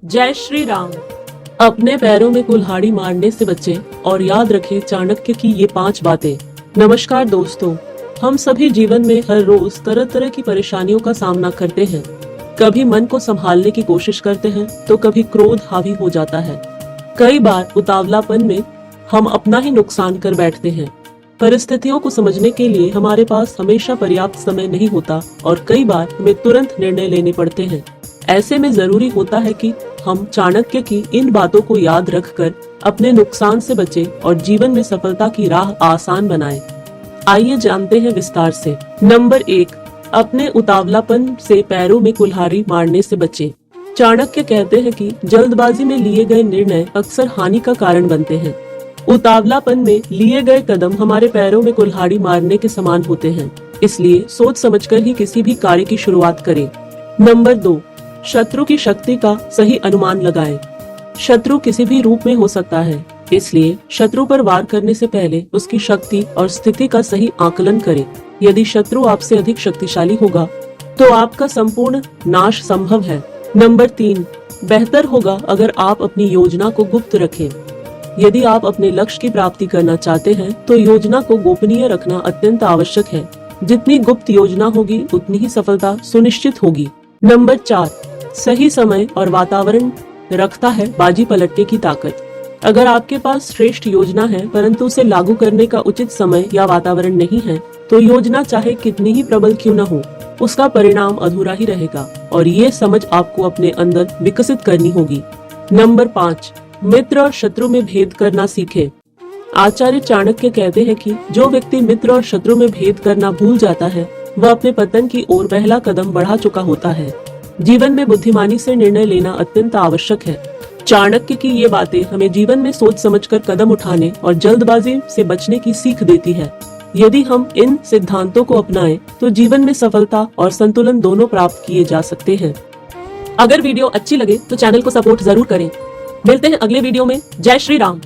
जय श्री राम। अपने पैरों में कुल्हाड़ी मारने से बचें और याद रखें चाणक्य की ये 5 बातें। नमस्कार दोस्तों, हम सभी जीवन में हर रोज तरह तरह की परेशानियों का सामना करते हैं। कभी मन को संभालने की कोशिश करते हैं तो कभी क्रोध हावी हो जाता है। कई बार उतावलापन में हम अपना ही नुकसान कर बैठते हैं। परिस्थितियों को समझने के लिए हमारे पास हमेशा पर्याप्त समय नहीं होता और कई बार हमें तुरंत निर्णय लेने पड़ते हैं। ऐसे में जरूरी होता है कि हम चाणक्य की इन बातों को याद रखकर अपने नुकसान से बचें और जीवन में सफलता की राह आसान बनाएं। आइए जानते हैं विस्तार से। नंबर 1, अपने उतावलापन से पैरों में कुल्हाड़ी मारने से बचें। चाणक्य कहते हैं कि जल्दबाजी में लिए गए निर्णय अक्सर हानि का कारण बनते हैं। उतावलापन में लिए गए कदम हमारे पैरों में कुल्हाड़ी मारने के समान होते हैं, इसलिए सोच समझकर ही किसी भी कार्य की शुरुआत करें। नंबर 2, शत्रु की शक्ति का सही अनुमान लगाएं। शत्रु किसी भी रूप में हो सकता है, इसलिए शत्रु पर वार करने से पहले उसकी शक्ति और स्थिति का सही आकलन करें। यदि शत्रु आपसे अधिक शक्तिशाली होगा तो आपका संपूर्ण नाश संभव है। नंबर 3, बेहतर होगा अगर आप अपनी योजना को गुप्त रखें। यदि आप अपने लक्ष्य की प्राप्ति करना चाहते हैं तो योजना को गोपनीय रखना अत्यंत आवश्यक है। जितनी गुप्त योजना होगी उतनी ही सफलता सुनिश्चित होगी। नंबर 4, सही समय और वातावरण रखता है बाजी पलटने की ताकत। अगर आपके पास श्रेष्ठ योजना है परंतु उसे लागू करने का उचित समय या वातावरण नहीं है तो योजना चाहे कितनी ही प्रबल क्यों न हो, उसका परिणाम अधूरा ही रहेगा और ये समझ आपको अपने अंदर विकसित करनी होगी। नंबर 5, मित्र और शत्रु में भेद करना सीखे। आचार्य चाणक्य कहते हैं कि जो व्यक्ति मित्र और शत्रु में भेद करना भूल जाता है वह अपने पतन की ओर पहला कदम बढ़ा चुका होता है। जीवन में बुद्धिमानी से निर्णय लेना अत्यंत आवश्यक है। चाणक्य की ये बातें हमें जीवन में सोच समझकर कदम उठाने और जल्दबाजी से बचने की सीख देती है। यदि हम इन सिद्धांतों को अपनाएं तो जीवन में सफलता और संतुलन दोनों प्राप्त किए जा सकते हैं। अगर वीडियो अच्छी लगे तो चैनल को सपोर्ट जरूर करें। मिलते हैं अगले वीडियो में। जय श्री राम।